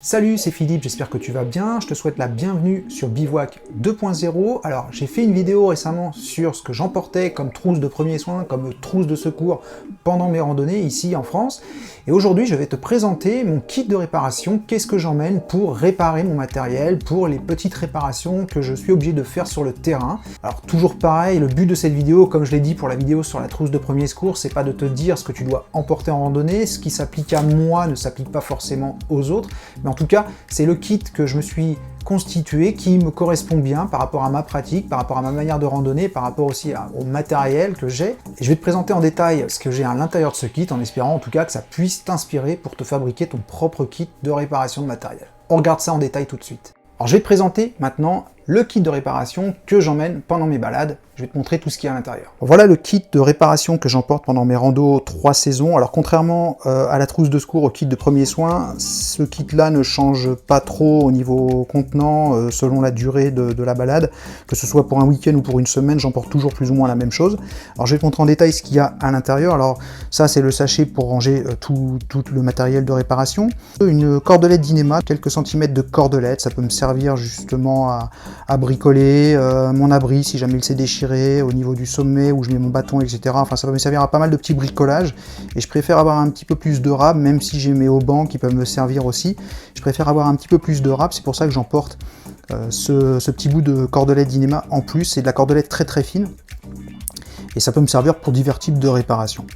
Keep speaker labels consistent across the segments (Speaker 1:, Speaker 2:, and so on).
Speaker 1: Salut, c'est Philippe, j'espère que tu vas bien, je te souhaite la bienvenue sur Bivouac 2.0. Alors j'ai fait une vidéo récemment sur ce que j'emportais comme trousse de premiers soins, comme trousse de secours pendant mes randonnées ici en France. Et aujourd'hui je vais te présenter mon kit de réparation, qu'est-ce que j'emmène pour réparer mon matériel, pour les petites réparations que je suis obligé de faire sur le terrain. Alors toujours pareil, le but de cette vidéo, comme je l'ai dit pour la vidéo sur la trousse de premiers secours, c'est pas de te dire ce que tu dois emporter en randonnée, ce qui s'applique à moi ne s'applique pas forcément aux autres. En tout cas, c'est le kit que je me suis constitué qui me correspond bien par rapport à ma pratique, par rapport à ma manière de randonner, par rapport aussi au matériel que j'ai. Et je vais te présenter en détail ce que j'ai à l'intérieur de ce kit, en espérant en tout cas que ça puisse t'inspirer pour te fabriquer ton propre kit de réparation de matériel. On regarde ça en détail tout de suite. Alors je vais te présenter maintenant le kit de réparation que j'emmène pendant mes balades. Je vais te montrer tout ce qu'il y a à l'intérieur. Voilà le kit de réparation que j'emporte pendant mes randos 3 saisons. Alors contrairement à la trousse de secours, au kit de premiers soins, ce kit-là ne change pas trop au niveau contenant selon la durée de la balade. Que ce soit pour un week-end ou pour une semaine, j'emporte toujours plus ou moins la même chose. Alors je vais te montrer en détail ce qu'il y a à l'intérieur. Alors ça c'est le sachet pour ranger tout le matériel de réparation. Une cordelette Dyneema, quelques centimètres de cordelette, ça peut me servir justement à bricoler mon abri si jamais il s'est déchiré au niveau du sommet où je mets mon bâton, etc. Enfin, ça va me servir à pas mal de petits bricolages et je préfère avoir un petit peu plus de rab, même si j'ai mes haubans qui peuvent me servir aussi. Je préfère avoir un petit peu plus de rab, c'est pour ça que j'emporte ce petit bout de cordelette Dyneema en plus. C'est de la cordelette très très fine et ça peut me servir pour divers types de réparations.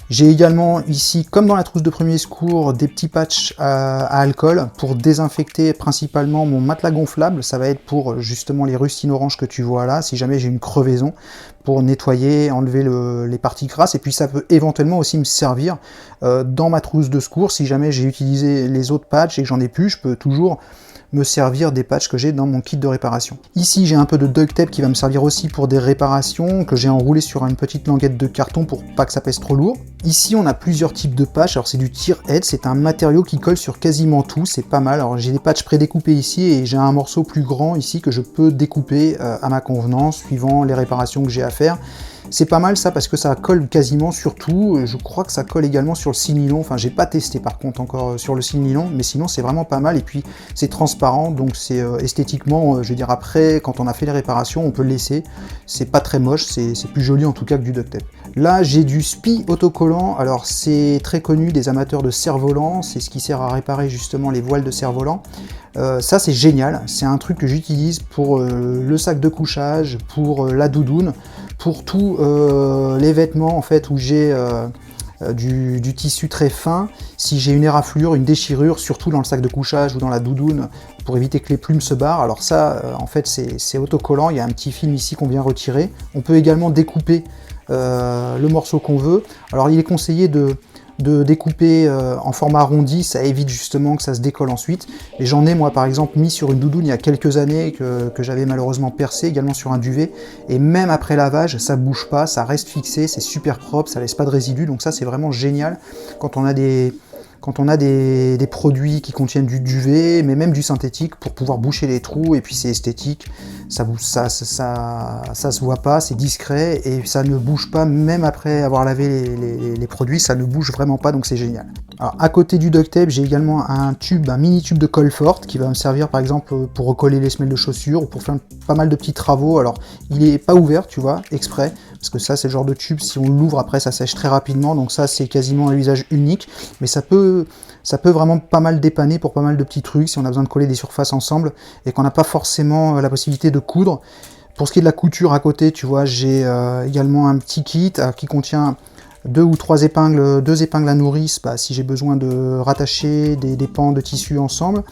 Speaker 1: J'ai également ici, comme dans la trousse de premier secours, des petits patchs à alcool pour désinfecter principalement mon matelas gonflable. Ça va être pour justement les rustines oranges que tu vois là, si jamais j'ai une crevaison, pour nettoyer, enlever les parties grasses. Et puis ça peut éventuellement aussi me servir dans ma trousse de secours. Si jamais j'ai utilisé les autres patchs et que j'en ai plus, je peux toujours me servir des patchs que j'ai dans mon kit de réparation. Ici j'ai un peu de duct tape qui va me servir aussi pour des réparations que j'ai enroulé sur une petite languette de carton pour pas que ça pèse trop lourd. Ici on a plusieurs types de patchs, alors c'est du Tear-Head, c'est un matériau qui colle sur quasiment tout, c'est pas mal. Alors j'ai des patchs prédécoupés ici et j'ai un morceau plus grand ici que je peux découper à ma convenance suivant les réparations que j'ai à faire. C'est pas mal ça parce que ça colle quasiment sur tout, je crois que ça colle également sur le cil nylon, enfin j'ai pas testé par contre encore sur le cil nylon, mais sinon c'est vraiment pas mal et puis c'est transparent donc c'est esthétiquement, je veux dire après quand on a fait les réparations on peut le laisser, c'est pas très moche, c'est plus joli en tout cas que du duct tape. Là j'ai du SPI autocollant, alors c'est très connu des amateurs de cerf-volant, c'est ce qui sert à réparer justement les voiles de cerf-volant. Ça c'est génial, c'est un truc que j'utilise pour le sac de couchage, pour la doudoune, pour tous les vêtements en fait où j'ai du tissu très fin. Si j'ai une éraflure, une déchirure, surtout dans le sac de couchage ou dans la doudoune, pour éviter que les plumes se barrent, alors ça en fait c'est autocollant, il y a un petit film ici qu'on vient retirer. On peut également découper le morceau qu'on veut. Alors il est conseillé de découper en format arrondi, ça évite justement que ça se décolle ensuite. Et j'en ai moi par exemple mis sur une doudoune il y a quelques années que j'avais malheureusement percé, également sur un duvet, et même après lavage ça bouge pas, ça reste fixé, c'est super propre, ça laisse pas de résidus, donc ça c'est vraiment génial quand on a des produits qui contiennent du duvet, mais même du synthétique pour pouvoir boucher les trous, et puis c'est esthétique, ça se voit pas, c'est discret, et ça ne bouge pas, même après avoir lavé les produits, ça ne bouge vraiment pas, donc c'est génial. Alors à côté du duct tape, j'ai également un mini tube de colle forte qui va me servir par exemple pour recoller les semelles de chaussures, ou pour faire pas mal de petits travaux. Alors il est pas ouvert, tu vois, exprès, parce que ça c'est le genre de tube, si on l'ouvre après ça sèche très rapidement, donc ça c'est quasiment un usage unique, mais ça peut vraiment pas mal dépanner pour pas mal de petits trucs si on a besoin de coller des surfaces ensemble et qu'on n'a pas forcément la possibilité de coudre. Pour ce qui est de la couture à côté, tu vois, j'ai également un petit kit qui contient 2 ou 3 épingles, 2 épingles à nourrice, si j'ai besoin de rattacher des pans de tissu ensemble,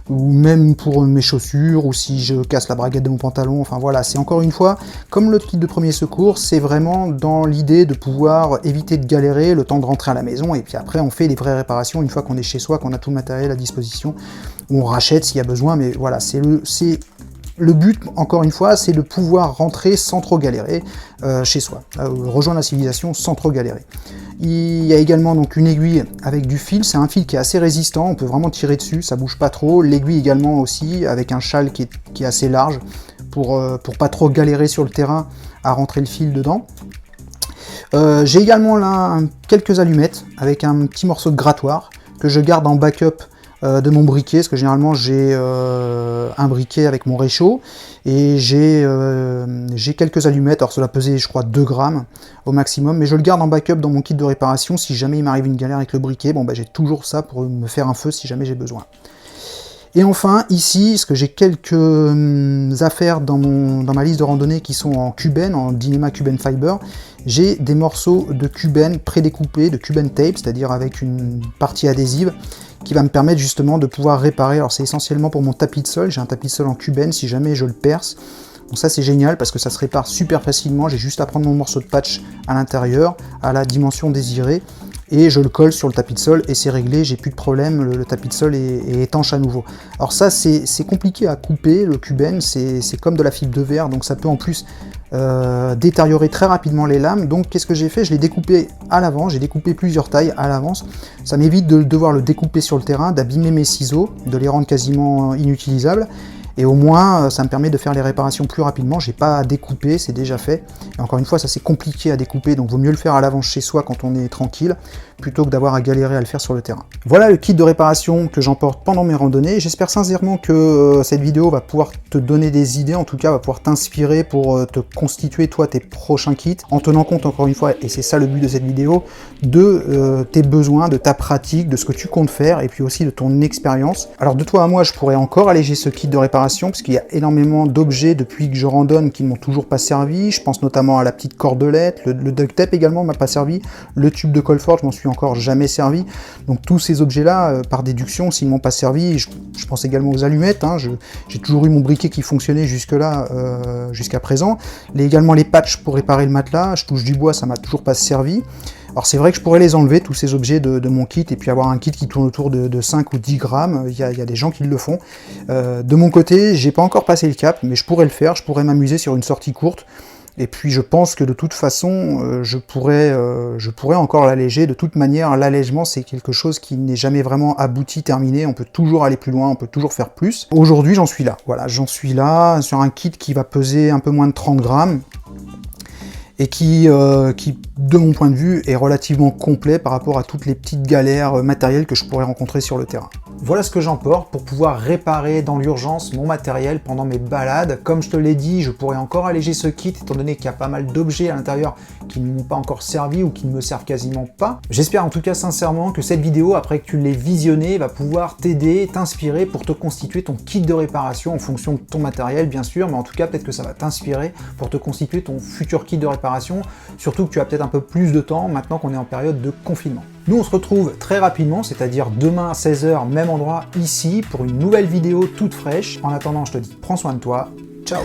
Speaker 1: ou même pour mes chaussures, ou si je casse la braguette de mon pantalon. Enfin voilà, c'est encore une fois, comme le kit de premier secours, c'est vraiment dans l'idée de pouvoir éviter de galérer le temps de rentrer à la maison, et puis après on fait les vraies réparations une fois qu'on est chez soi, qu'on a tout le matériel à disposition, ou on rachète s'il y a besoin, mais voilà, c'est le but, encore une fois, c'est de pouvoir rentrer sans trop galérer chez soi, rejoindre la civilisation sans trop galérer. Il y a également donc une aiguille avec du fil, c'est un fil qui est assez résistant, on peut vraiment tirer dessus, ça bouge pas trop. L'aiguille également aussi, avec un châle qui est assez large, pour pas trop galérer sur le terrain à rentrer le fil dedans. J'ai également là quelques allumettes, avec un petit morceau de grattoir, que je garde en backup de mon briquet, parce que généralement j'ai un briquet avec mon réchaud, et j'ai quelques allumettes, alors cela pesait je crois 2 grammes au maximum, mais je le garde en backup dans mon kit de réparation, si jamais il m'arrive une galère avec le briquet, bon bah j'ai toujours ça pour me faire un feu si jamais j'ai besoin. Et enfin, ici, parce que j'ai quelques affaires dans ma liste de randonnée qui sont en Cuben, en Dyneema Cuben Fiber, j'ai des morceaux de Cuben prédécoupés, de Cuben tape, c'est-à-dire avec une partie adhésive, qui va me permettre justement de pouvoir réparer. Alors c'est essentiellement pour mon tapis de sol, j'ai un tapis de sol en Cuben, si jamais je le perce. Donc ça c'est génial parce que ça se répare super facilement, j'ai juste à prendre mon morceau de patch à l'intérieur, à la dimension désirée, et je le colle sur le tapis de sol et c'est réglé, j'ai plus de problème, le tapis de sol est étanche à nouveau. Alors ça c'est compliqué à couper, le Cuben, c'est comme de la fibre de verre, donc ça peut en plus détériorer très rapidement les lames. Donc qu'est-ce que j'ai fait? Je l'ai découpé à l'avance, j'ai découpé plusieurs tailles à l'avance, ça m'évite de devoir le découper sur le terrain, d'abîmer mes ciseaux, de les rendre quasiment inutilisables. Et au moins, ça me permet de faire les réparations plus rapidement, j'ai pas à découper, c'est déjà fait. Et encore une fois, ça c'est compliqué à découper, donc vaut mieux le faire à l'avance chez soi quand on est tranquille, plutôt que d'avoir à galérer à le faire sur le terrain. Voilà le kit de réparation que j'emporte pendant mes randonnées. J'espère sincèrement que cette vidéo va pouvoir te donner des idées, en tout cas va pouvoir t'inspirer pour te constituer toi tes prochains kits, en tenant compte encore une fois, et c'est ça le but de cette vidéo, de tes besoins, de ta pratique, de ce que tu comptes faire, et puis aussi de ton expérience. Alors de toi à moi, je pourrais encore alléger ce kit de réparation, parce qu'il y a énormément d'objets depuis que je randonne qui ne m'ont toujours pas servi. Je pense notamment à la petite cordelette, le duct tape également m'a pas servi, le tube de Colfort, je m'en suis encore jamais servi. Donc tous ces objets-là, par déduction, s'ils m'ont pas servi, je pense également aux allumettes, hein, j'ai toujours eu mon briquet qui fonctionnait jusque-là, jusqu'à présent. Également les patchs pour réparer le matelas, je touche du bois, ça m'a toujours pas servi. Alors c'est vrai que je pourrais les enlever, tous ces objets de mon kit, et puis avoir un kit qui tourne autour de 5 ou 10 grammes, il y a des gens qui le font. De mon côté, j'ai pas encore passé le cap, mais je pourrais le faire, je pourrais m'amuser sur une sortie courte, et puis je pense que de toute façon, je pourrais encore l'alléger. De toute manière, l'allègement c'est quelque chose qui n'est jamais vraiment abouti, terminé, on peut toujours aller plus loin, on peut toujours faire plus. Aujourd'hui j'en suis là, voilà, j'en suis là, sur un kit qui va peser un peu moins de 30 grammes, et qui, de mon point de vue, est relativement complet par rapport à toutes les petites galères matérielles que je pourrais rencontrer sur le terrain. Voilà ce que j'emporte pour pouvoir réparer dans l'urgence mon matériel pendant mes balades. Comme je te l'ai dit, je pourrais encore alléger ce kit, étant donné qu'il y a pas mal d'objets à l'intérieur qui ne m'ont pas encore servi ou qui ne me servent quasiment pas. J'espère en tout cas sincèrement que cette vidéo, après que tu l'aies visionnée, va pouvoir t'aider, t'inspirer pour te constituer ton kit de réparation en fonction de ton matériel, bien sûr, mais en tout cas, peut-être que ça va t'inspirer pour te constituer ton futur kit de réparation, surtout que tu as peut-être un peu plus de temps maintenant qu'on est en période de confinement. Nous on se retrouve très rapidement, c'est-à-dire demain à 16 h, même endroit ici, pour une nouvelle vidéo toute fraîche. En attendant, je te dis, prends soin de toi, ciao!